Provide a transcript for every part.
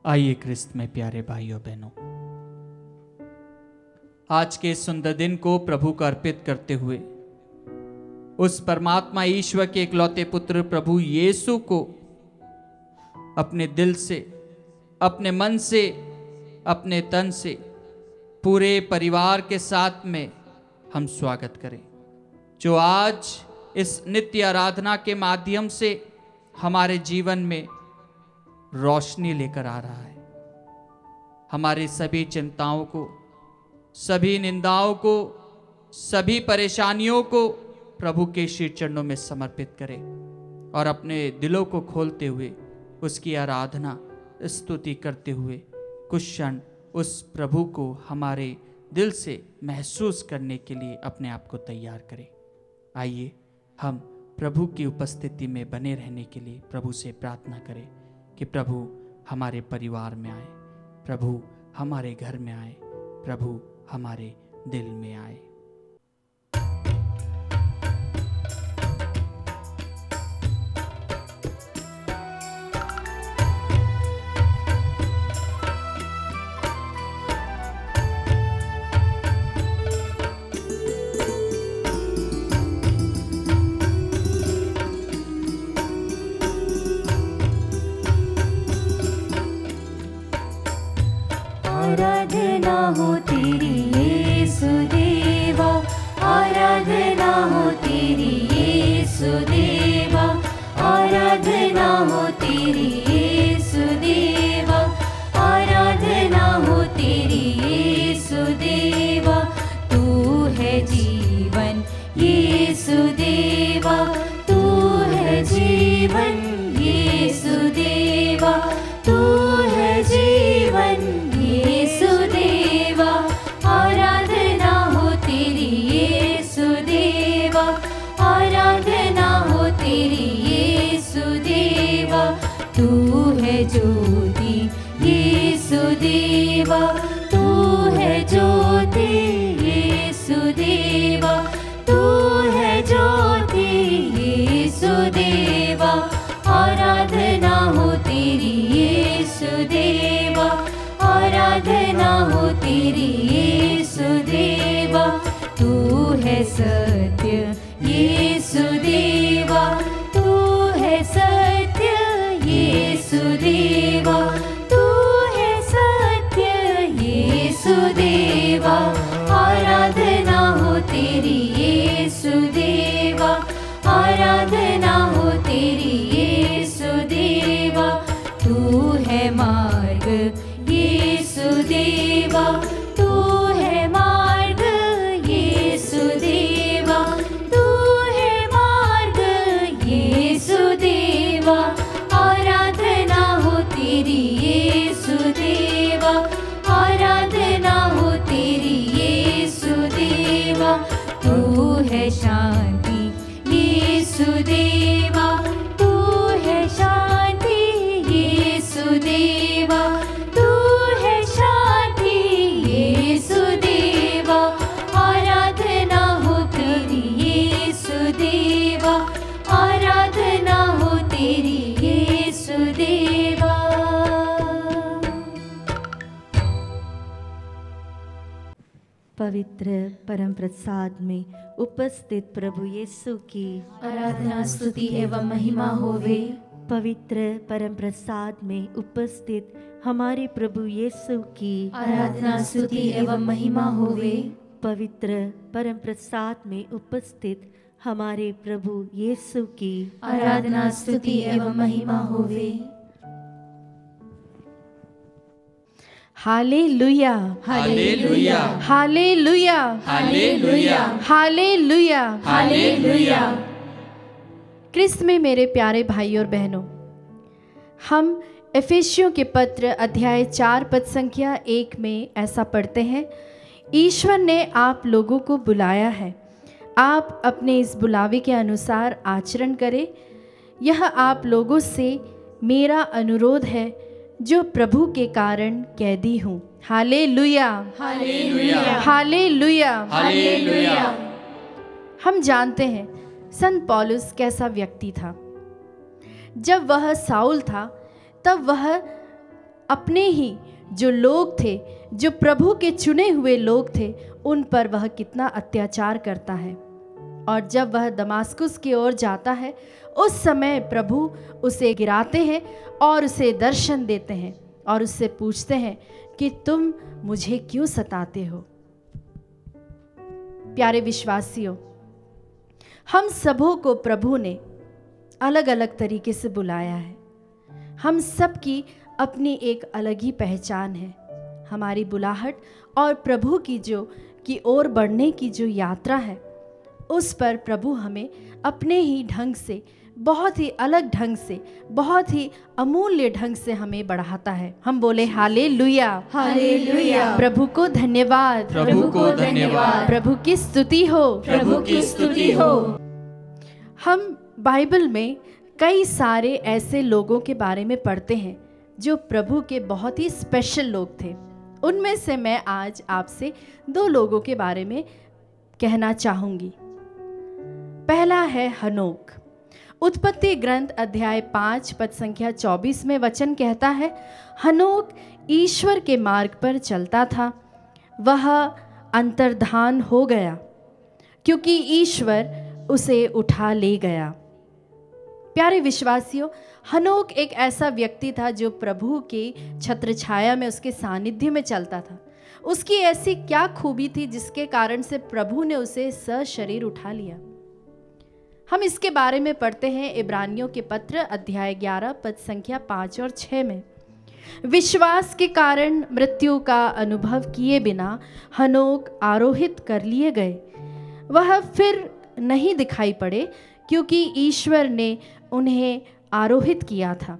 आइए ख्रिस्त में प्यारे भाइयों बहनों, आज के सुंदर दिन को प्रभु को अर्पित करते हुए उस परमात्मा ईश्वर के इकलौते पुत्र प्रभु यीशु को अपने दिल से, अपने मन से, अपने तन से, पूरे परिवार के साथ में हम स्वागत करें, जो आज इस नित्य आराधना के माध्यम से हमारे जीवन में रोशनी लेकर आ रहा है। हमारी सभी चिंताओं को, सभी निंदाओं को, सभी परेशानियों को प्रभु के श्री चरणों में समर्पित करें और अपने दिलों को खोलते हुए उसकी आराधना स्तुति करते हुए कुछ क्षण उस प्रभु को हमारे दिल से महसूस करने के लिए अपने आप को तैयार करें। आइए हम प्रभु की उपस्थिति में बने रहने के लिए प्रभु से प्रार्थना करें कि प्रभु हमारे परिवार में आए, प्रभु हमारे घर में आए, प्रभु हमारे दिल में आए। आराधना हो तेरी यीशु देवा, आराधना हो तेरी यीशु देवा, आराधना हो तेरी यीशु देवा, आराधना हो तेरी यीशु देवा। तू है जीवन यीशु देवा, तू है जीवन यीशु देवा, तू है जीवन यीशु देवा। आराधना हो तेरी यीशु देवा, आराधना हो तेरी यीशु देवा। तू है ज्योति यीशु देवा, तू है ज्योति यीशु देवा, तू है ज्योति यीशु देवा। आराधना हो तेरी यीशु देवा, आराधना हो तेरी यीशु देवा। तू है सत्य यीशु देवा, तू है सत्य यीशु देवा, तू है सत्य यीशु देवा। आराधना हो तेरी यीशु देवा, आराधना हो तेरी यीशु देवा। तू है मार्ग यीशु देवा, तू है मार्ग यीशु देवा, तू है मार्ग यीशु देवा। आराधना हो तेरी यीशु देवा, आराधना हो तेरी यीशु देवा। तू है शांति यीशु देवा, तू है शांति यीशु देवा, तू है शांति यीशु देवा। आराधना हो तेरी यीशु देवा, आराधना हो तेरी यीशु देवा। पवित्र परम प्रसाद में उपस्थित प्रभु यीशु की आराधना स्तुति एवं महिमा होवे। पवित्र परम प्रसाद में उपस्थित हमारे प्रभु यीशु की आराधना स्तुति एवं महिमा होवे। पवित्र परम प्रसाद में उपस्थित हमारे प्रभु यीशु की आराधना स्तुति एवं महिमा होवे। Hallelujah, hallelujah, hallelujah, hallelujah, hallelujah, hallelujah. क्रिस्त में मेरे प्यारे भाई और बहनों, हम एफेसियों के पत्र अध्याय 4 पद संख्या 1 में ऐसा पढ़ते हैं, ईश्वर ने आप लोगों को बुलाया है, आप अपने इस बुलावे के अनुसार आचरण करें। यह आप लोगों से मेरा अनुरोध है जो प्रभु के कारण कैदी हूँ। Hallelujah, hallelujah, hallelujah, hallelujah. हम जानते हैं संत पौलुस कैसा व्यक्ति था। जब वह साउल था तब वह अपने ही जो लोग थे, जो प्रभु के चुने हुए लोग थे, उन पर वह कितना अत्याचार करता है। और जब वह दमास्कुस की ओर जाता है, उस समय प्रभु उसे गिराते हैं और उसे दर्शन देते हैं और उससे पूछते हैं कि तुम मुझे क्यों सताते हो। प्यारे विश्वासियों, हम सबों को प्रभु ने अलग अलग तरीके से बुलाया है। हम सब की अपनी एक अलग ही पहचान है। हमारी बुलाहट और प्रभु की ओर बढ़ने की जो यात्रा है, उस पर प्रभु हमें अपने ही ढंग से, बहुत ही अलग ढंग से, बहुत ही अमूल्य ढंग से हमें बढ़ाता है। हम बोले हालेलुया, हालेलुया। प्रभु को धन्यवाद, प्रभु को धन्यवाद, प्रभु की स्तुति हो, प्रभु की स्तुति हो। हम बाइबल में कई सारे ऐसे लोगों के बारे में पढ़ते हैं जो प्रभु के बहुत ही स्पेशल लोग थे। उनमें से मैं आज आपसे 2 लोगों के बारे में कहना चाहूँगी। पहला है हनोक। उत्पत्ति ग्रंथ अध्याय 5 पद संख्या 24 में वचन कहता है, हनोक ईश्वर के मार्ग पर चलता था, वह अंतर्धान हो गया क्योंकि ईश्वर उसे उठा ले गया। प्यारे विश्वासियों, हनोक एक ऐसा व्यक्ति था जो प्रभु के छत्र छाया में, उसके सानिध्य में चलता था। उसकी ऐसी क्या खूबी थी जिसके कारण से प्रभु ने उसे सशरीर उठा लिया। हम इसके बारे में पढ़ते हैं इब्रानियों के पत्र अध्याय 11 पद संख्या 5 और 6 में। विश्वास के कारण मृत्यु का अनुभव किए बिना हनोक आरोहित कर लिए गए। वह फिर नहीं दिखाई पड़े क्योंकि ईश्वर ने उन्हें आरोहित किया था।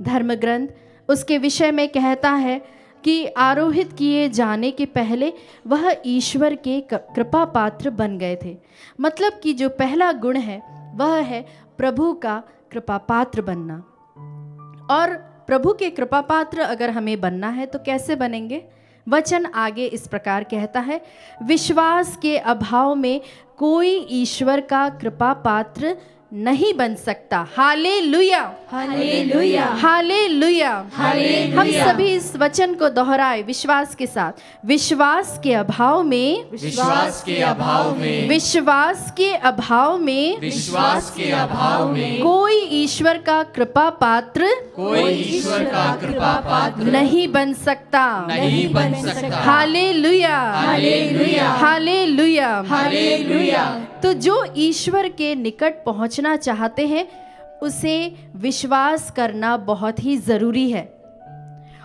धर्म ग्रंथ उसके विषय में कहता है कि आरोहित किए जाने के पहले वह ईश्वर के कृपा पात्र बन गए थे। मतलब कि जो पहला गुण है वह है प्रभु का कृपा पात्र बनना। और प्रभु के कृपा पात्र अगर हमें बनना है तो कैसे बनेंगे? वचन आगे इस प्रकार कहता है, विश्वास के अभाव में कोई ईश्वर का कृपा पात्र नहीं बन सकता। Hallelujah, hallelujah, hallelujah, hallelujah. हम सभी इस वचन को दोहराए विश्वास के साथ। विश्वास के अभाव में, विश्वास के अभाव में, विश्वास के अभाव में, विश्वास के अभाव में कोई ईश्वर का कृपा पात्र, कोई ईश्वर का कृपा पात्र नहीं बन सकता। नहीं बन सकता। Hallelujah, hallelujah, hallelujah, hallelujah. तो जो ईश्वर के निकट पहुंचना चाहते हैं उसे विश्वास करना बहुत ही ज़रूरी है।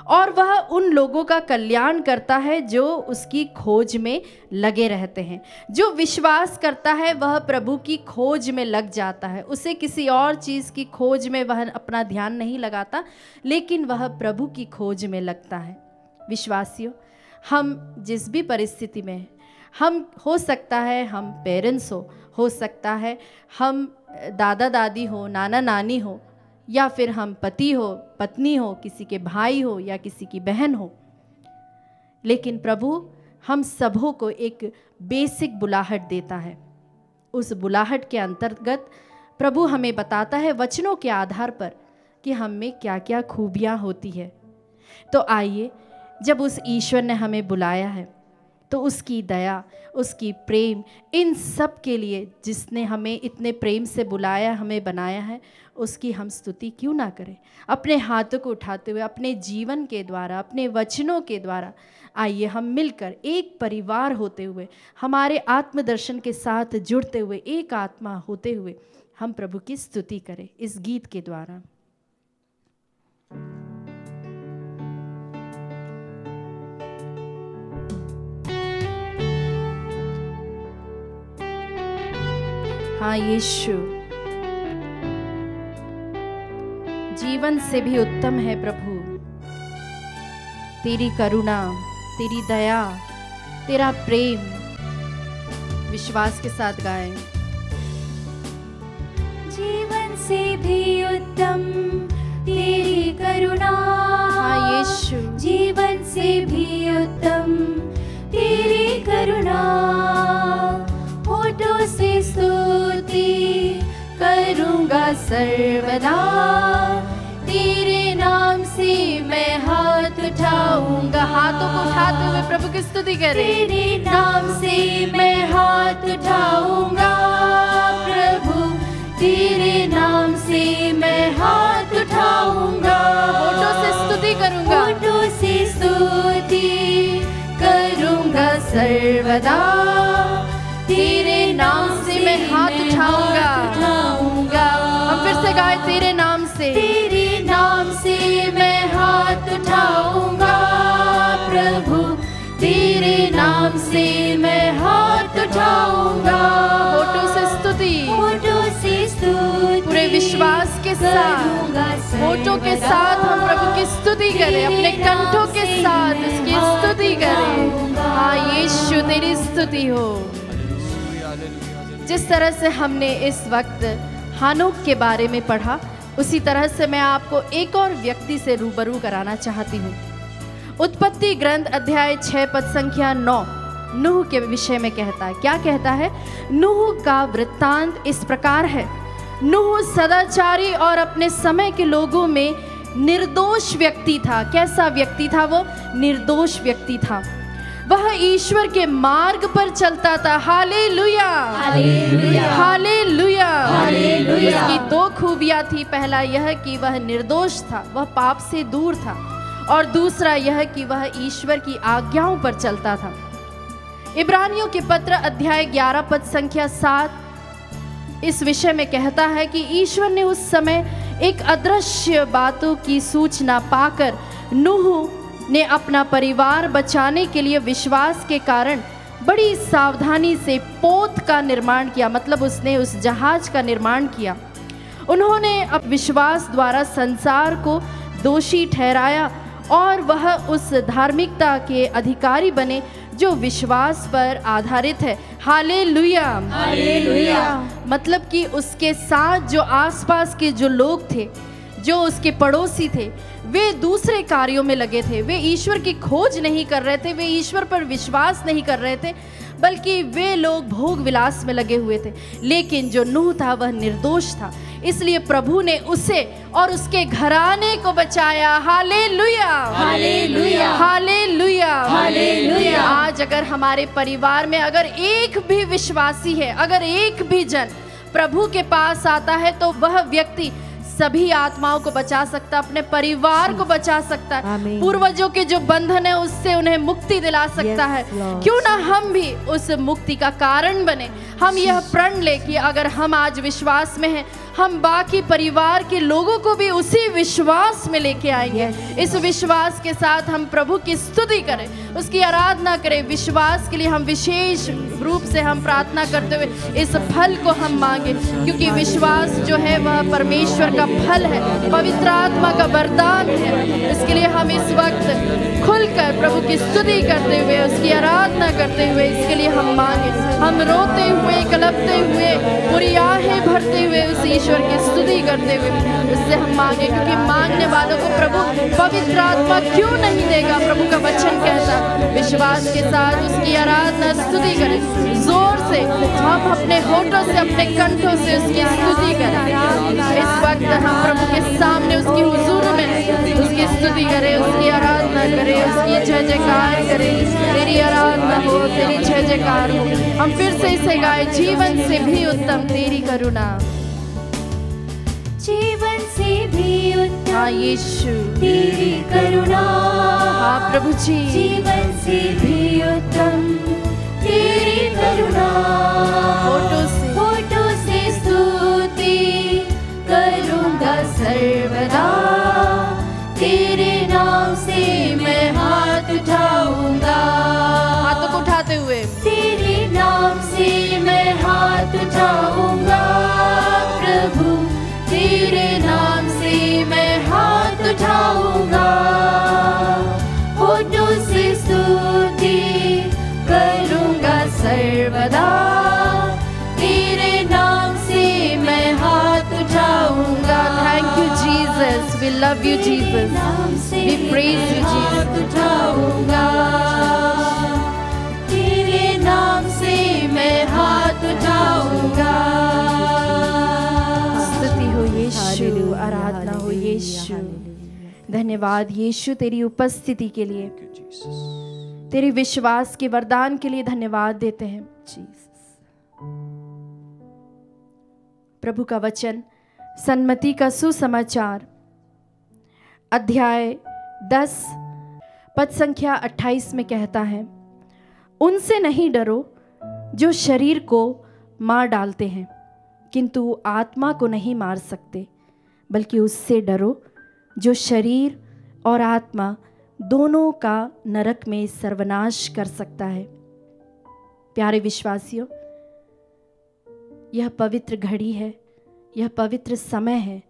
और वह उन लोगों का कल्याण करता है जो उसकी खोज में लगे रहते हैं। जो विश्वास करता है वह प्रभु की खोज में लग जाता है। उसे किसी और चीज़ की खोज में वह अपना ध्यान नहीं लगाता, लेकिन वह प्रभु की खोज में लगता है। विश्वासियों, हम जिस भी परिस्थिति में हैं, हम हो सकता है हम पेरेंट्स हो सकता है हम दादा दादी हो, नाना नानी हो, या फिर हम पति हो, पत्नी हो, किसी के भाई हो या किसी की बहन हो, लेकिन प्रभु हम सबों को एक बेसिक बुलाहट देता है। उस बुलाहट के अंतर्गत प्रभु हमें बताता है वचनों के आधार पर कि हम में क्या क्या खूबियाँ होती है। तो आइए, जब उस ईश्वर ने हमें बुलाया है तो उसकी दया, उसकी प्रेम, इन सब के लिए जिसने हमें इतने प्रेम से बुलाया, हमें बनाया है, उसकी हम स्तुति क्यों ना करें। अपने हाथों को उठाते हुए, अपने जीवन के द्वारा, अपने वचनों के द्वारा आइए हम मिलकर एक परिवार होते हुए, हमारे आत्मदर्शन के साथ जुड़ते हुए, एक आत्मा होते हुए हम प्रभु की स्तुति करें इस गीत के द्वारा। हाँ यीशु, जीवन से भी उत्तम है प्रभु तेरी करुणा, तेरी दया, तेरा प्रेम। विश्वास के साथ गाएं। जीवन से भी उत्तम तेरी करुणा। हाँ यीशु, जीवन से भी उत्तम तेरी करुणा। होठों से स्तुति करूंगा सर्वदा, तेरे नाम से मैं हाथों को उठाते हुए प्रभु की स्तुति करें। तेरे नाम से मैं हाथ उठाऊंगा प्रभु, तेरे नाम से मैं हाथ उठाऊंगा। होठों से स्तुति करूंगा, होठों से स्तुति करूंगा सर्वदा। तेरे नाम से मैं हाथ उठाऊंगा। हम फिर से गाए, तेरे नाम से, तेरे नाम से मैं हाथ उठाऊंगा प्रभु, तेरे नाम से मैं हाथ उठाऊंगा। होठों से स्तुति, होठों से स्तुति पूरे विश्वास के साथ, होठों के साथ हम प्रभु की स्तुति करें, अपने कंठों के साथ उसकी स्तुति करें। हाँ यीशु तेरी स्तुति हो। जिस तरह से हमने इस वक्त हानोक के बारे में पढ़ा, उसी तरह से मैं आपको एक और व्यक्ति से रूबरू कराना चाहती हूँ। उत्पत्ति ग्रंथ अध्याय 6 पद संख्या 9 नूह के विषय में कहता है। क्या कहता है? नूह का वृत्तांत इस प्रकार है। नूह सदाचारी और अपने समय के लोगों में निर्दोष व्यक्ति था। कैसा व्यक्ति था वो? निर्दोष व्यक्ति था। वह ईश्वर के मार्ग पर चलता था। Hallelujah, hallelujah, hallelujah, hallelujah. उसकी दो खूबियां थी। पहला यह कि वह निर्दोष था, वह पाप से दूर था, और दूसरा यह कि वह ईश्वर की आज्ञाओं पर चलता था। इब्रानियों के पत्र अध्याय 11 पद संख्या 7 इस विषय में कहता है कि ईश्वर ने उस समय एक अदृश्य बातों की सूचना पाकर नूह ने अपना परिवार बचाने के लिए विश्वास के कारण बड़ी सावधानी से पोत का निर्माण किया। मतलब उसने उस जहाज का निर्माण किया। उन्होंने अब विश्वास द्वारा संसार को दोषी ठहराया और वह उस धार्मिकता के अधिकारी बने जो विश्वास पर आधारित है। Hallelujah, hallelujah. मतलब कि उसके साथ जो आसपास के जो लोग थे, जो उसके पड़ोसी थे, वे दूसरे कार्यों में लगे थे। वे ईश्वर की खोज नहीं कर रहे थे, वे ईश्वर पर विश्वास नहीं कर रहे थे, बल्कि वे लोग भोग विलास में लगे हुए थे। लेकिन जो नूह था वह निर्दोष था, इसलिए प्रभु ने उसे और उसके घराने को बचाया। Hallelujah, hallelujah, hallelujah, hallelujah. आज अगर हमारे परिवार में अगर एक भी विश्वासी है, अगर एक भी जन प्रभु के पास आता है, तो वह व्यक्ति सभी आत्माओं को बचा सकता, अपने परिवार को बचा सकता है, आमीन। पूर्वजों के जो बंधन है उससे उन्हें मुक्ति दिला सकता है। Lord। क्यों ना हम भी उस मुक्ति का कारण बने। हम यह प्रण ले कि अगर हम आज विश्वास में हैं, हम बाकी परिवार के लोगों को भी उसी विश्वास में लेके आएंगे। इस विश्वास के साथ हम प्रभु की स्तुति करें, उसकी आराधना करें। विश्वास के लिए हम विशेष रूप से हम प्रार्थना करते हुए इस फल को हम मांगे, क्योंकि विश्वास जो है वह परमेश्वर का फल है, पवित्र आत्मा का वरदान है। इसके लिए हम इस वक्त खुलकर प्रभु की स्तुति करते हुए, उसकी आराधना करते हुए इसके लिए हम मांगे। हम रोते हुए, कलपते हुए, पूरी आहें भरते हुए उस ईश्वर की स्तुति करते हुए उससे हम मांगे, क्योंकि मांगने वालों को प्रभु पवित्र आत्मा क्यों नहीं देगा। प्रभु का वचन कहता, विश्वास के साथ उसकी आराधना स्तुति करें। जोर से हम अपने होठों से, अपने कंठों से उसकी स्तुति करें। इस वक्त हम प्रभु के सामने उसकी हुजूर में उसकी स्तुति करें, उसकी आराधना करें, उसकी जय जयकार करें। तेरी आराधना हो, तेरी जय जयकार हो। हम फिर से इसे गाए, जीवन से भी उत्तम तेरी करुणा। जीवन से भी उत्तम हाँ यीशु तेरी करुणा। हाँ प्रभु जी, जीवन से भी उत्तम तेरी करुणा। होठों से स्तुति करूंगा सर्वदा। तेरे नाम से मैं हाथ उठाऊंगा। हाथों को उठाते हुए, तेरे नाम से मैं हाथ उठाऊंगा प्रभु, तेरे नाम से मैं हाथ उठाऊंगा। होठों से स्तुति करूंगा सर्वदा। तेरे नाम से मैं हाथ उठाऊंगा। Thank you Jesus, we love you Jesus, we praise you Jesus. उठाऊंगा तेरे नाम से मैं हाथ उठाऊंगा। स्तुति हो यीशु, हालेलुया, आराधना हो हालेलुया, यीशु। हालेलुया। धन्यवाद यीशु तेरी उपस्थिति के लिए, Thank you, Jesus. तेरे विश्वास के वरदान के लिए धन्यवाद देते हैं जीसस। प्रभु का वचन सन्मति का सुसमाचार अध्याय 10 पद संख्या 28 में कहता है, उनसे नहीं डरो जो शरीर को मार डालते हैं किंतु आत्मा को नहीं मार सकते, बल्कि उससे डरो जो शरीर और आत्मा दोनों का नरक में सर्वनाश कर सकता है। प्यारे विश्वासियों, यह पवित्र घड़ी है, यह पवित्र समय है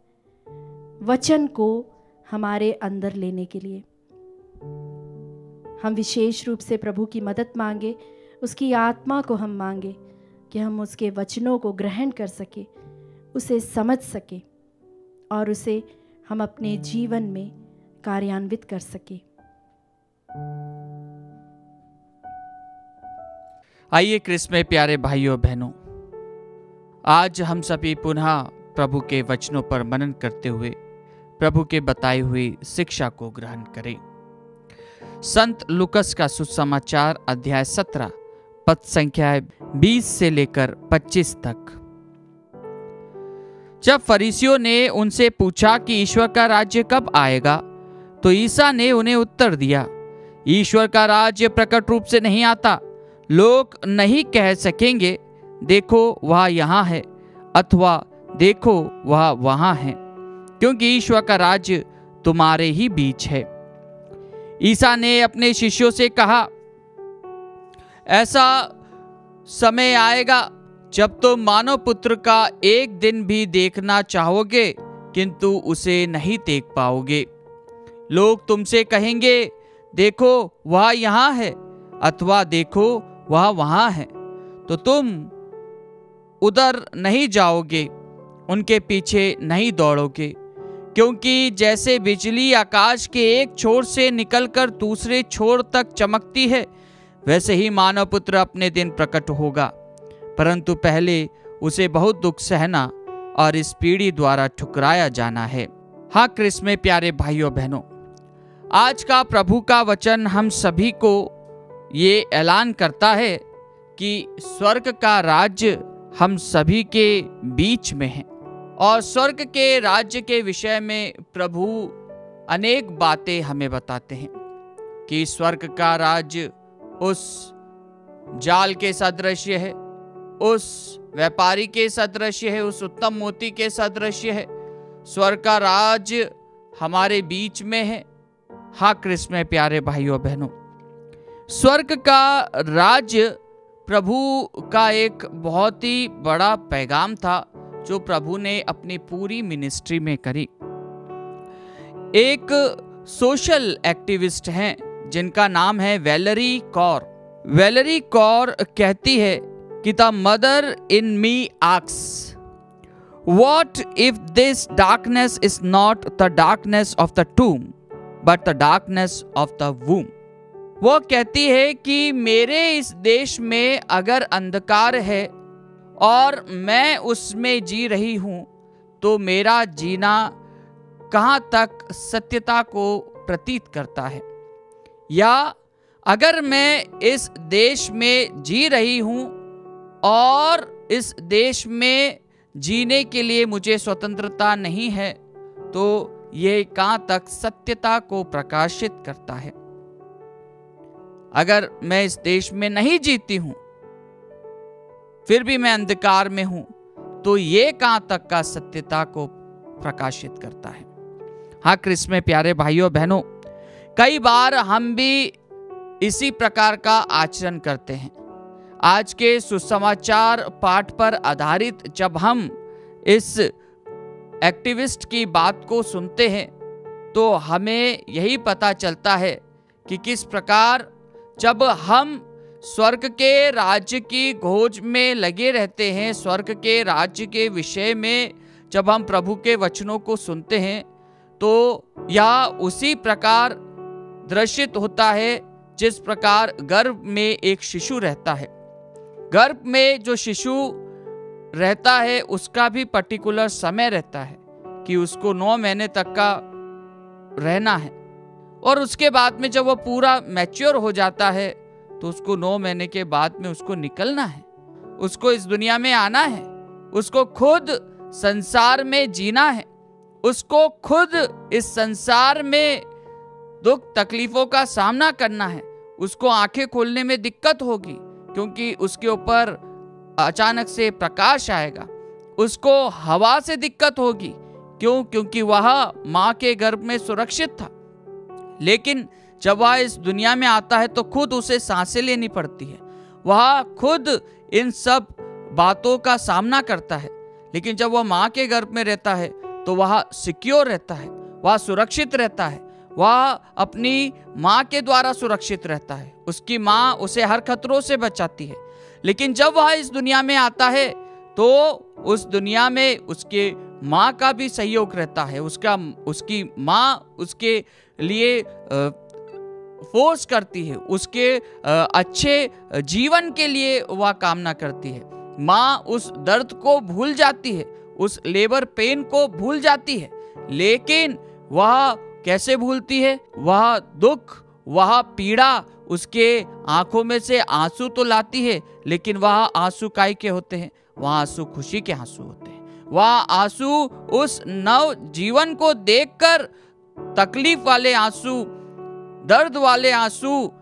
वचन को हमारे अंदर लेने के लिए। हम विशेष रूप से प्रभु की मदद मांगे, उसकी आत्मा को हम मांगे कि हम उसके वचनों को ग्रहण कर सके, उसे समझ सके और उसे हम अपने जीवन में कार्यान्वित कर सके। आइए क्रिस्त में प्यारे भाइयों बहनों, आज हम सभी पुनः प्रभु के वचनों पर मनन करते हुए प्रभु के बताई हुई शिक्षा को ग्रहण करें। संत लूकस का सुसमाचार अध्याय 17 पद संख्या 20 से लेकर 25 तक। जब फरीसियों ने उनसे पूछा कि ईश्वर का राज्य कब आएगा, तो ईसा ने उन्हें उत्तर दिया, ईश्वर का राज्य प्रकट रूप से नहीं आता। लोग नहीं कह सकेंगे देखो वह यहाँ है अथवा देखो वह वहाँ है, क्योंकि ईश्वर का राज्य तुम्हारे ही बीच है। ईसा ने अपने शिष्यों से कहा, ऐसा समय आएगा जब तुम मानव पुत्र का एक दिन भी देखना चाहोगे किंतु उसे नहीं देख पाओगे। लोग तुमसे कहेंगे देखो वह यहाँ है अथवा देखो वह वहाँ है, तो तुम उधर नहीं जाओगे, उनके पीछे नहीं दौड़ोगे। क्योंकि जैसे बिजली आकाश के एक छोर से निकलकर दूसरे छोर तक चमकती है, वैसे ही मानव पुत्र अपने दिन प्रकट होगा, परंतु पहले उसे बहुत दुख सहना और इस पीढ़ी द्वारा ठुकराया जाना है। हाँ क्रिस्त में प्यारे भाइयों बहनों, आज का प्रभु का वचन हम सभी को ये ऐलान करता है कि स्वर्ग का राज्य हम सभी के बीच में है। और स्वर्ग के राज्य के विषय में प्रभु अनेक बातें हमें बताते हैं कि स्वर्ग का राज्य उस जाल के सदृश है, उस व्यापारी के सदृश है, उस उत्तम मोती के सदृश है। स्वर्ग का राज्य हमारे बीच में है। हाँ क्रिस्त में प्यारे भाइयों बहनों, स्वर्ग का राज्य प्रभु का एक बहुत ही बड़ा पैगाम था जो प्रभु ने अपनी पूरी मिनिस्ट्री में करी। एक सोशल एक्टिविस्ट हैं जिनका नाम है वैलेरी कौर। वैलेरी कौर कहती है कि the mother in me asks, what if this darkness is not the darkness of the टूम but the darkness of the वूम। वो कहती है कि मेरे इस देश में अगर अंधकार है और मैं उसमें जी रही हूं, तो मेरा जीना कहाँ तक सत्यता को प्रतीत करता है। या अगर मैं इस देश में जी रही हूं और इस देश में जीने के लिए मुझे स्वतंत्रता नहीं है, तो ये कहाँ तक सत्यता को प्रकाशित करता है। अगर मैं इस देश में नहीं जीती हूं फिर भी मैं अंधकार में हूं, तो ये कहां तक का सत्यता को प्रकाशित करता है। हाँ क्रिस्त में प्यारे भाइयों बहनों, कई बार हम भी इसी प्रकार का आचरण करते हैं। आज के सुसमाचार पाठ पर आधारित जब हम इस एक्टिविस्ट की बात को सुनते हैं तो हमें यही पता चलता है कि किस प्रकार जब हम स्वर्ग के राज्य की खोज में लगे रहते हैं, स्वर्ग के राज्य के विषय में जब हम प्रभु के वचनों को सुनते हैं, तो यह उसी प्रकार दृश्यित होता है जिस प्रकार गर्भ में एक शिशु रहता है। गर्भ में जो शिशु रहता है उसका भी पर्टिकुलर समय रहता है कि उसको 9 महीने तक का रहना है। और उसके बाद में जब वो पूरा मैच्योर हो जाता है तो उसको 9 महीने के बाद में उसको निकलना है, उसको इस दुनिया में आना है, उसको खुद संसार में जीना है, उसको खुद इस संसार में दुख तकलीफों का सामना करना है। उसको आंखें खोलने में दिक्कत होगी क्योंकि उसके ऊपर अचानक से प्रकाश आएगा। उसको हवा से दिक्कत होगी, क्यों? क्योंकि वह माँ के गर्भ में सुरक्षित था। लेकिन जब वह इस दुनिया में आता है तो खुद उसे सांसें लेनी पड़ती है, वह खुद इन सब बातों का सामना करता है। लेकिन जब वह माँ के गर्भ में रहता है तो वह सिक्योर रहता है, वह सुरक्षित रहता है, वह अपनी माँ के द्वारा सुरक्षित रहता है। उसकी माँ उसे हर खतरों से बचाती है। लेकिन जब वह इस दुनिया में आता है तो उस दुनिया में उसके माँ का भी सहयोग रहता है। उसकी माँ उसके लिए फोर्स करती है, उसके अच्छे जीवन के लिए वह कामना करती है। माँ उस दर्द को भूल जाती है, उस लेबर पेन को भूल जाती है। लेकिन वह कैसे भूलती है? वह दुख, वह पीड़ा उसके आंखों में से आंसू तो लाती है, लेकिन वह आंसू काय के होते हैं? वह आंसू खुशी के आंसू होते हैं। वह आंसू उस नव जीवन को देखकर तकलीफ वाले आंसू, दर्द वाले आंसू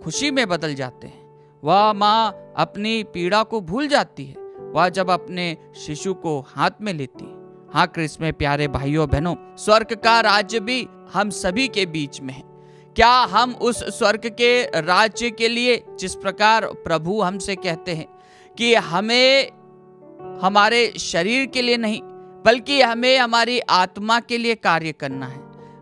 खुशी में बदल जाते हैं। वह माँ अपनी पीड़ा को भूल जाती है, वह जब अपने शिशु को हाथ में लेती है। हाँ क्रिस्त में प्यारे भाइयों बहनों, स्वर्ग का राज्य भी हम सभी के बीच में है। क्या हम उस स्वर्ग के राज्य के लिए, जिस प्रकार प्रभु हमसे कहते हैं कि हमें हमारे शरीर के लिए नहीं बल्कि हमें हमारी आत्मा के लिए कार्य करना है,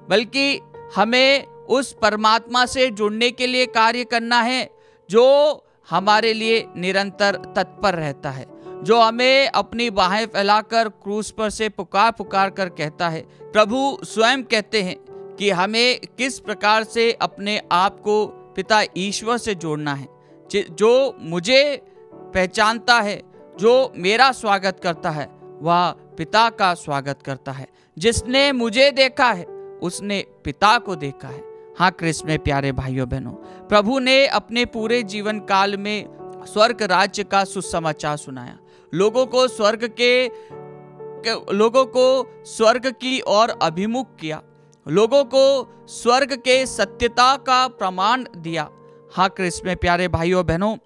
बल्कि हमें उस परमात्मा से जुड़ने के लिए कार्य करना है जो हमारे लिए निरंतर तत्पर रहता है, जो हमें अपनी बाहें फैलाकर क्रूस पर से पुकार पुकार कर कहता है। प्रभु स्वयं कहते हैं कि हमें किस प्रकार से अपने आप को पिता ईश्वर से जोड़ना है। जो मुझे पहचानता है, जो मेरा स्वागत करता है, वह पिता का स्वागत करता है। जिसने मुझे देखा है उसने पिता को देखा है। हाँ क्रिस्त में प्यारे भाइयों बहनों, प्रभु ने अपने पूरे जीवन काल में स्वर्ग राज्य का सुसमाचार सुनाया। लोगों को स्वर्ग की ओर अभिमुख किया, लोगों को स्वर्ग के सत्यता का प्रमाण दिया। हाँ क्रिस्त में प्यारे भाइयों बहनों,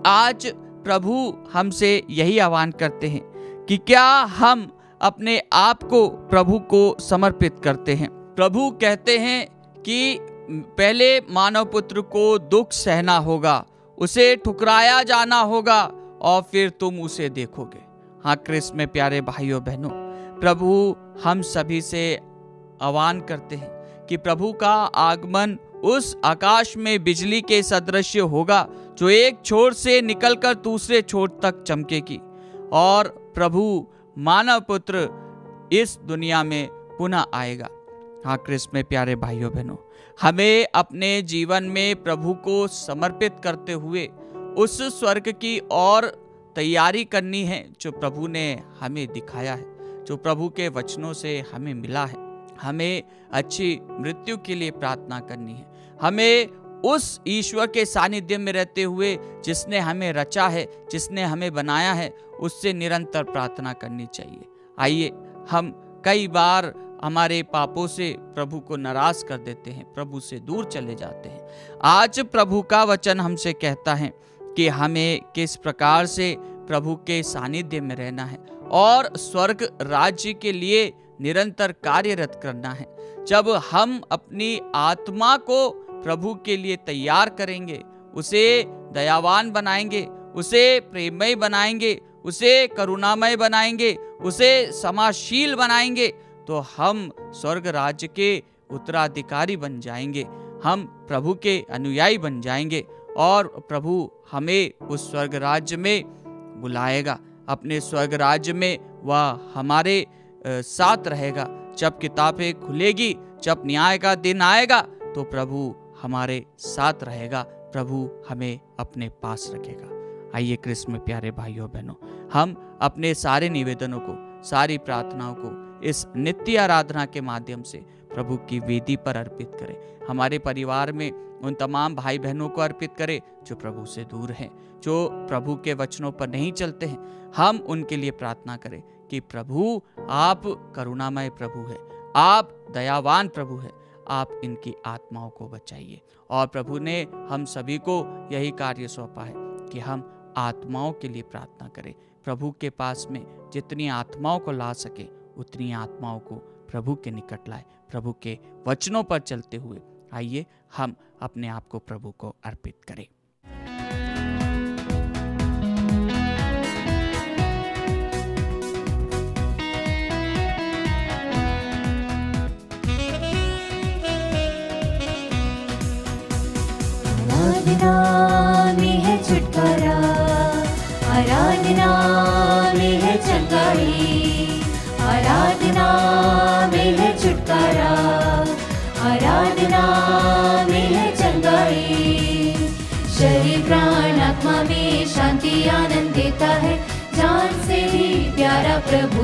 आज प्रभु हमसे यही आह्वान करते हैं कि क्या हम अपने आप को प्रभु को समर्पित करते हैं। प्रभु कहते हैं कि पहले मानव पुत्र को दुख सहना होगा, उसे ठुकराया जाना होगा और फिर तुम उसे देखोगे। हाँ क्रिस्त में प्यारे भाइयों बहनों, प्रभु हम सभी से आह्वान करते हैं कि प्रभु का आगमन उस आकाश में बिजली के सदृश होगा जो एक छोर से निकलकर दूसरे छोर तक चमकेगी, और प्रभु मानव पुत्र इस दुनिया में पुनः आएगा। हाँ क्रिस्त में प्यारे भाइयों बहनों, हमें अपने जीवन में प्रभु को समर्पित करते हुए उस स्वर्ग की ओर तैयारी करनी है जो प्रभु ने हमें दिखाया है, जो प्रभु के वचनों से हमें मिला है। हमें अच्छी मृत्यु के लिए प्रार्थना करनी है। हमें उस ईश्वर के सानिध्य में रहते हुए, जिसने हमें रचा है, जिसने हमें बनाया है, उससे निरंतर प्रार्थना करनी चाहिए। आइए, हम कई बार हमारे पापों से प्रभु को नाराज कर देते हैं, प्रभु से दूर चले जाते हैं। आज प्रभु का वचन हमसे कहता है कि हमें किस प्रकार से प्रभु के सानिध्य में रहना है और स्वर्ग राज्य के लिए निरंतर कार्यरत करना है। जब हम अपनी आत्मा को प्रभु के लिए तैयार करेंगे, उसे दयावान बनाएंगे, उसे प्रेममय बनाएंगे, उसे करुणामय बनाएंगे, उसे समाशील बनाएंगे, तो हम स्वर्ग राज्य के उत्तराधिकारी बन जाएंगे, हम प्रभु के अनुयायी बन जाएंगे और प्रभु हमें उस स्वर्ग राज्य में बुलाएगा। अपने स्वर्ग राज्य में वह हमारे साथ रहेगा। जब किताबें खुलेगी, जब न्याय का दिन आएगा, तो प्रभु हमारे साथ रहेगा, प्रभु हमें अपने पास रखेगा। आइए क्रिस्त में प्यारे भाइयों बहनों, हम अपने सारे निवेदनों को, सारी प्रार्थनाओं को इस नित्य आराधना के माध्यम से प्रभु की वेदी पर अर्पित करें। हमारे परिवार में उन तमाम भाई बहनों को अर्पित करें जो प्रभु से दूर हैं, जो प्रभु के वचनों पर नहीं चलते हैं। हम उनके लिए प्रार्थना करें कि प्रभु आप करुणामय प्रभु है, आप दयावान प्रभु है, आप इनकी आत्माओं को बचाइए। और प्रभु ने हम सभी को यही कार्य सौंपा है कि हम आत्माओं के लिए प्रार्थना करें। प्रभु के पास में जितनी आत्माओं को ला सके उतनी आत्माओं को प्रभु के निकट लाए। प्रभु के वचनों पर चलते हुए आइए हम अपने आप को प्रभु को अर्पित करें। आराधना में है छुटकारा, आराधना में है चंगाई, आराधना में है छुटकारा, आराधना में है चंगाई। शरीर प्राण आत्मा में शांति आनंद देता है, जान से भी प्यारा प्रभु।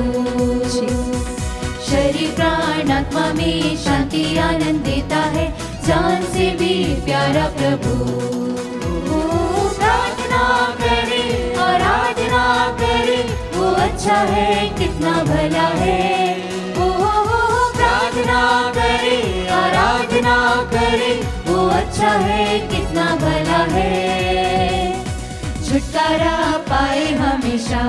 शरीर प्राण आत्मा में शांति आनंद देता है, जान से भी प्यारा प्रभु। प्रार्थना करे, आराधना करे, वो अच्छा है कितना भला है। प्रार्थना करे, आराधना करे, वो अच्छा है कितना भला है। छुटकारा पाए हमेशा,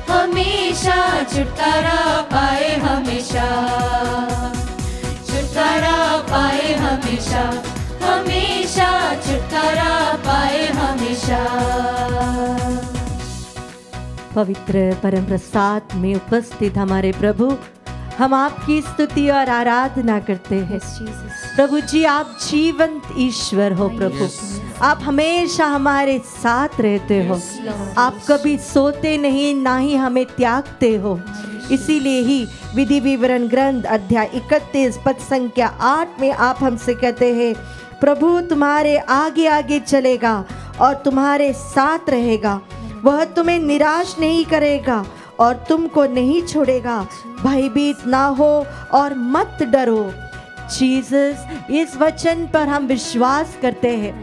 हमेशा छुटकारा पाए हमेशा, छुटकारा पाए हमेशा, हमेशा छुटकारा पाए हमेशा। पवित्र परम प्रसाद में उपस्थित हमारे प्रभु, हम आपकी स्तुति और आराधना करते हैं। प्रभु जी, आप जीवंत ईश्वर हो प्रभु, आप हमेशा हमारे साथ रहते हो, आप कभी सोते नहीं, ना ही हमें त्यागते हो। इसीलिए ही विधि विवरण ग्रंथ अध्याय 31 पद संख्या 8 में आप हमसे कहते हैं, प्रभु तुम्हारे आगे आगे चलेगा और तुम्हारे साथ रहेगा, वह तुम्हें निराश नहीं करेगा और तुमको नहीं छोड़ेगा। भयभीत ना हो और मत डरो। जीसस, इस वचन पर हम विश्वास करते हैं।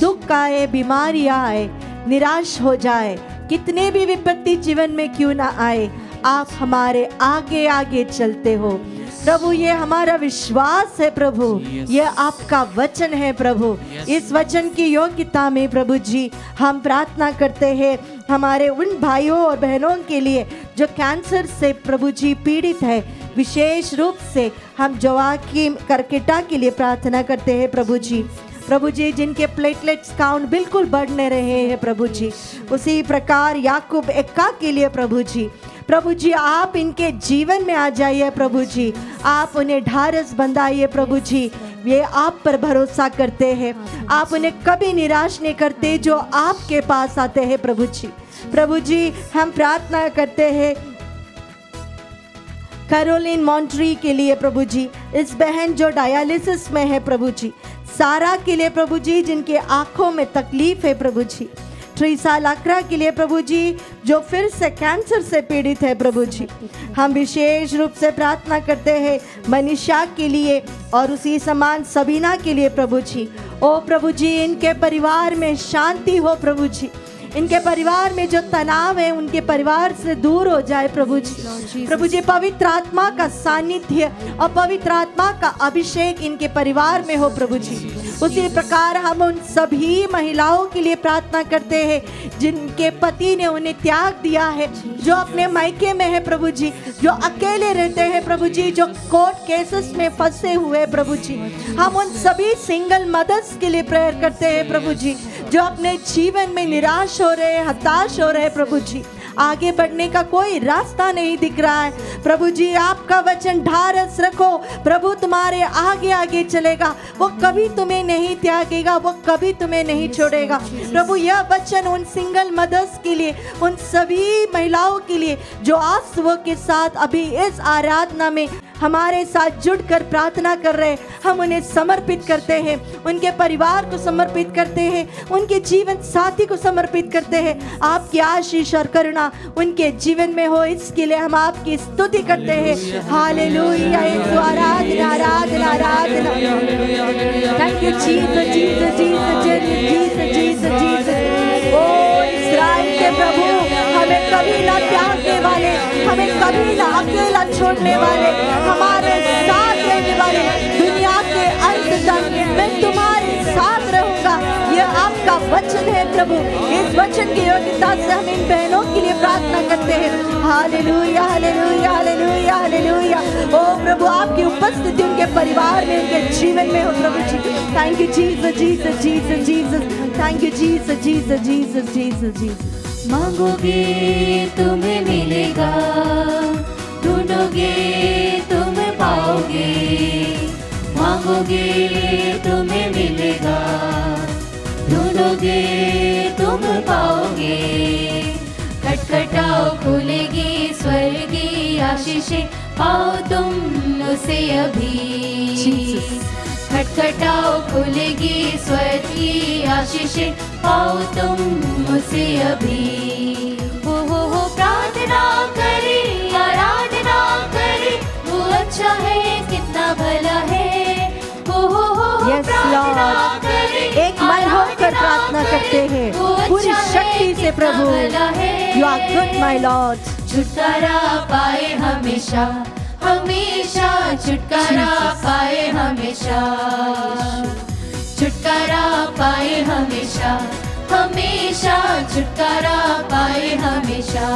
दुख आए, बीमारी आए, निराश हो जाए, कितने भी विपत्ति जीवन में क्यों ना आए, आप हमारे आगे आगे चलते हो प्रभु। ये हमारा विश्वास है प्रभु, ये आपका वचन है प्रभु। इस वचन की योग्यता में प्रभु जी हम प्रार्थना करते हैं हमारे उन भाइयों और बहनों के लिए जो कैंसर से प्रभु जी पीड़ित है। विशेष रूप से हम जोआकिम करकेटा के लिए प्रार्थना करते हैं प्रभु जी। प्रभु जी, जिनके प्लेटलेट्स काउंट बिल्कुल बढ़ नहीं रहे हैं प्रभु जी, उसी प्रकार याकूब एक्का के लिए प्रभु जी आप इनके जीवन में आ जाइए प्रभु जी, आप उन्हें ढारस बंधाइए प्रभु जी। ये आप पर भरोसा करते हैं, आप उन्हें कभी निराश नहीं करते जो आपके पास आते हैं प्रभु जी। प्रभु जी, हम प्रार्थना करते हैं कैरोलिन मॉन्ट्री के लिए प्रभु जी, इस बहन जो डायलिसिस में है प्रभु जी। सारा के लिए प्रभु जी, जिनके आंखों में तकलीफ है प्रभु जी। ट्रीसा लाकरा के लिए प्रभु जी, जो फिर से कैंसर से पीड़ित है प्रभु जी। हम विशेष रूप से प्रार्थना करते हैं मनीषा के लिए और उसी समान सबीना के लिए प्रभु जी। ओ प्रभु जी, इनके परिवार में शांति हो प्रभु जी, इनके परिवार में जो तनाव है उनके परिवार से दूर हो जाए प्रभु जी। प्रभु जी, पवित्र आत्मा का सानिध्य और पवित्र आत्मा का अभिषेक इनके परिवार में हो प्रभु जी। उसी प्रकार हम उन सभी महिलाओं के लिए प्रार्थना करते हैं जिनके पति ने उन्हें त्याग दिया है, जो अपने मायके में है प्रभु जी, जो अकेले रहते हैं प्रभु जी, जो कोर्ट केसेस में फंसे हुए प्रभु जी। हम उन सभी सिंगल मदर्स के लिए प्रेयर करते हैं प्रभु जी, जो अपने जीवन में निराश हो रहे, हताश हो रहे प्रभु जी, आगे बढ़ने का कोई रास्ता नहीं दिख रहा है प्रभु जी। आपका वचन ढारस रखो प्रभु, तुम्हारे आगे आगे चलेगा, वो कभी तुम्हें नहीं त्यागेगा, वो कभी तुम्हें नहीं छोड़ेगा प्रभु। यह वचन उन सिंगल मदर्स के लिए, उन सभी महिलाओं के लिए जो आंसुओं के साथ अभी इस आराधना में हमारे साथ जुड़कर प्रार्थना कर रहे हैं, हम उन्हें समर्पित करते हैं, उनके परिवार को समर्पित करते हैं, उनके जीवन साथी को समर्पित करते हैं। आपकी आशीष और करुणा उनके जीवन में हो, इसके लिए हम आपकी स्तुति करते हैं। हालेलुया, आराधना आराधना आराधना। Thank you Jesus Jesus Jesus Jesus Jesus Jesus. ओ इस्राएल के प्रभु, हमें कभी ना त्यागने वाले, हमें कभी ना अकेला छोड़ने वाले, हमारे साथ रहने वाले, दुनिया के अंत तक मैं तुम्हारे साथ रहूंगा, यह आपका वचन है प्रभु। इस वचन की योग्यता से हम इन बहनों के लिए प्रार्थना करते हैं। Hallelujah hallelujah hallelujah hallelujah. ओ प्रभु, आपकी उपस्थिति उनके परिवार में, उनके जीवन में हो प्रभु जी। Thank you Jesus Jesus Jesus Jesus. Thank you Jesus Jesus Jesus Jesus Jesus. मांगोगे तुम्हें मिलेगा, ढूंढोगे तुम पाओगे। मांगोगे तुम्हें मिलेगा, ढूंढोगे तुम पाओगे। खटखटाओ खुलेगी स्वर्ग की आशीषें, पाओ तुम उसे अभी। खटखटाओ खुलेगी स्वर्ग की आशीषें, पाओ तुम उसे अभी। हो प्रार्थना करे, आराधना करे, वो अच्छा है कितना भला है। Yes, Lord. एक मन होकर प्रार्थना करते हैं पूरी शक्ति से प्रभु। You are good, my Lord. छुटकारा पाए हमेशा, हमेशा छुटकारा पाए हमेशा। छुटकारा पाए हमेशा, हमेशा छुटकारा पाए हमेशा।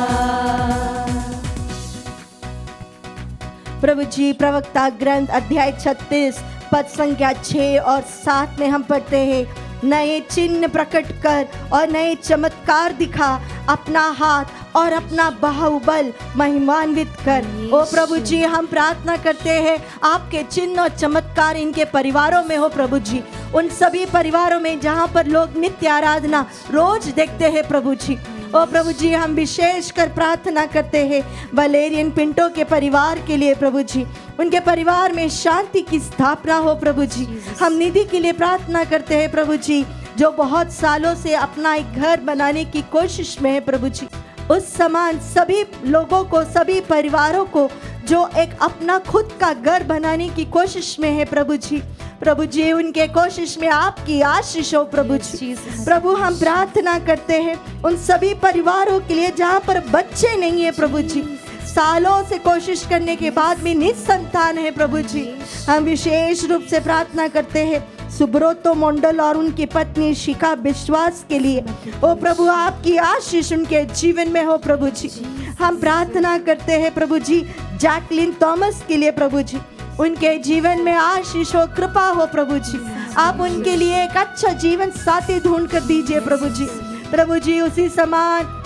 प्रभु जी, प्रवक्ता ग्रंथ अध्याय 36 पद संख्या 6 और 7 में हम पढ़ते हैं, नए चिन्ह प्रकट कर और नए चमत्कार दिखा, अपना हाथ और अपना बाहुबल महिमान्वित कर। ओ प्रभु जी, हम प्रार्थना करते हैं आपके चिन्ह और चमत्कार इनके परिवारों में हो प्रभु जी। उन सभी परिवारों में जहाँ पर लोग नित्य आराधना रोज देखते हैं प्रभु जी। ओ प्रभु जी, हम विशेष कर प्रार्थना करते हैं वलेरियन पिंटो के परिवार के लिए प्रभु जी। उनके परिवार में शांति की स्थापना हो प्रभु जी। हम निधि के लिए प्रार्थना करते हैं प्रभु जी, जो बहुत सालों से अपना एक घर बनाने की कोशिश में है प्रभु जी। उस समान सभी लोगों को, सभी परिवारों को जो एक अपना खुद का घर बनाने की कोशिश में है प्रभु जी। प्रभु जी, उनके कोशिश में आपकी आशीष हो प्रभु जी। प्रभु, हम प्रार्थना करते हैं उन सभी परिवारों के लिए जहाँ पर बच्चे नहीं है प्रभु जी, सालों से कोशिश करने के बाद भी निसंतान है प्रभु जी। हम विशेष रूप से प्रार्थना करते हैं सुब्रतो मंडल और उनकी पत्नी शिखा विश्वास के लिए। ओ प्रभु, आपकी आशीष उनके जीवन में हो प्रभु जी। हम प्रार्थना करते हैं प्रभु जी जैकलिन थॉमस के लिए प्रभु जी। उनके जीवन में आशीष हो, कृपा हो प्रभु जी। आप उनके लिए एक अच्छा जीवन साथी ढूंढ कर दीजिए प्रभु जी। प्रभु जी, उसी समान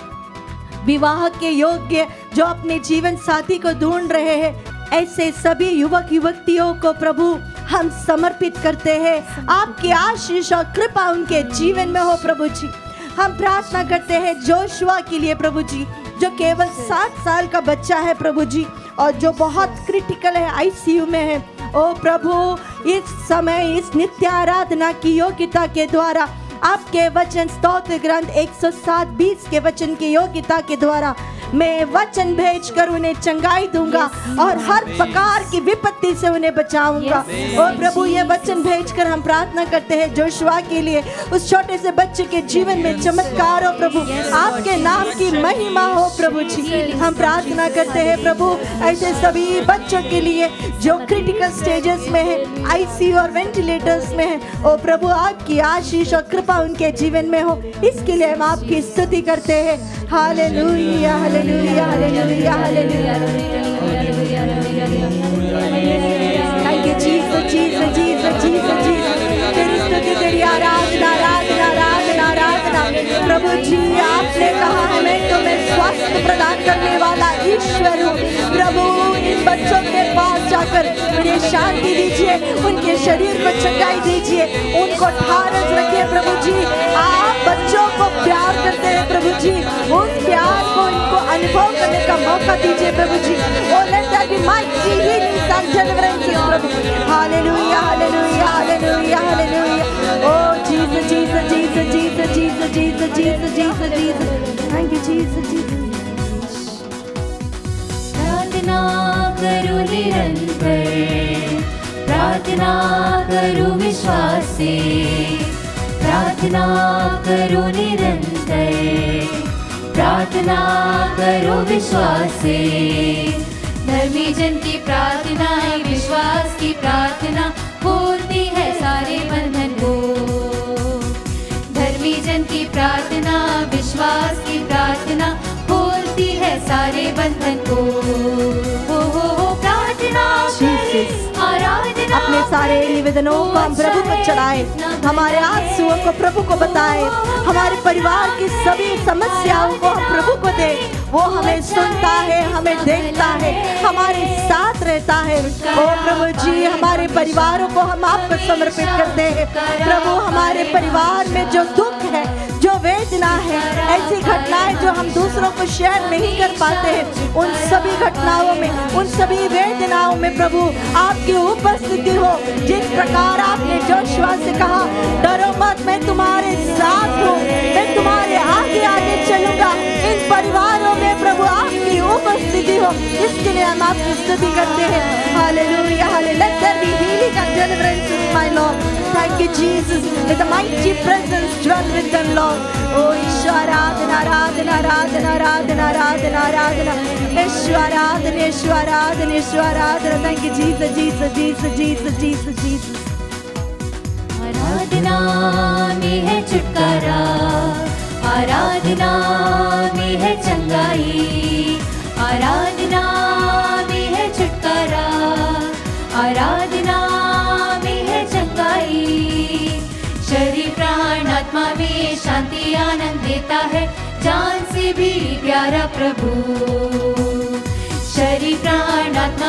विवाह के योग्य जो अपने जीवन साथी को ढूंढ रहे हैं, ऐसे सभी युवक युवतियों को प्रभु हम समर्पित करते हैं। आपकी आशीष और कृपा उनके जीवन में हो प्रभु जी। हम प्रार्थना करते हैं जोशुआ के लिए प्रभु जी, जो केवल 7 साल का बच्चा है प्रभु जी, और जो बहुत क्रिटिकल है, आईसीयू में है। ओ प्रभु, इस समय इस नित्य आराधना की योग्यता के द्वारा, आपके वचन स्तोत्र ग्रंथ 107:20 के वचन की योग्यता के द्वारा मैं वचन भेजकर उन्हें चंगाई दूंगा और हर प्रकार की विपत्ति से उन्हें बचाऊंगा। और प्रभु, ये वचन भेजकर हम प्रार्थना करते हैं जोशुआ के लिए, उस छोटे से बच्चे के जीवन में चमत्कार हो प्रभु, आपके नाम की महिमा हो प्रभु जी। हम प्रार्थना करते हैं प्रभु ऐसे सभी बच्चों के लिए जो क्रिटिकल स्टेजेस में है, आईसीयू और वेंटिलेटर्स में है। ओ प्रभु, आपकी आशीष और कृपा उनके जीवन में हो, इसके लिए हम आपकी स्तुति करते हैं। Hallelujah hallelujah hallelujah hallelujah. Thank you Jesus Jesus Jesus Jesus Jesus. तेरी स्तुति, तेरी आराधना आराधना आराधना आराधना। प्रभु जी, आपने कहा है मैं तुम्हें स्वास्थ्य प्रदान करने वाला ईश्वर हूँ। प्रभु, इन बच्चों के पास जाकर उन्हें शांति दीजिए, उनके शरीर को चंगाई दीजिए, उनको ठारस रखिए प्रभु जी। आप बच्चों को प्यार करते हैं प्रभु जी, उस प्यार को इनको अनुभव करने का मौका दीजिए प्रभु जी। O let there be mighty healings and deliverances प्रभु। Hallelujah hallelujah hallelujah hallelujah. O Jesus Jesus Jesus Jesus Jesus Jesus Jesus Jesus Jesus. Thank you Jesus Jesus. प्रार्थना करो निरंतर, प्रार्थना करो विश्वास से, प्रार्थना करो निरंतर, प्रार्थना करो विश्वास से। धर्मी जन की प्रार्थना है, विश्वास की प्रार्थना खोलती है सारे बंधन को। धर्मी जन की प्रार्थना, विश्वास की प्रार्थना खोलती है सारे बंधन को। हो प्रार्थना आराधना, अपने सारे निवेदनों को हम प्रभु को चढ़ाए, हमारे आंसुओं को प्रभु को बताए, हमारे परिवार की सभी समस्याओं को हम प्रभु को दे। वो हमें सुनता है, हमें देखता है, हमारे साथ रहता है। ओ प्रभु जी, हमारे परिवारों को हम आपको समर्पित करते हैं प्रभु। हमारे परिवार में जो दुख है, जो वेदना है, ऐसी घटनाएं जो हम दूसरों को शेयर नहीं कर पाते हैं, उन सभी घटनाओं में, उन सभी वेदनाओं में प्रभु आपकी उपस्थिति हो। जिस प्रकार आपने जोशुआ से कहा, डरो मत, मैं तुम्हारे साथ हूँ, मैं तुम्हारे आगे आगे चलूंगा। इन परिवारों में प्रभु आपकी उपस्थिति हो, इसके लिए हम आपकी स्तुति करते हैं। Hallelujah hallelujah. Let there be healing and deliverance, my Lord. Thank you Jesus. Let the mighty presence dwell with them, Lord. Oh ईश्वर आराधना आराधना आराधना आराधना आराधना आराधना, ईश्वर आराधना ईश्वर आराधना ईश्वर आराधना। Thank you Jesus Jesus Jesus Jesus Jesus Jesus। आराधना में है छुटकारा, आराधना में है चंगाई, आराधना में है छुटकारा, आराधना में है चंगाई। शरीर प्राण आत्मा में शांति आनंद देता है, जान से भी प्यारा प्रभु। शरीर प्राण आत्मा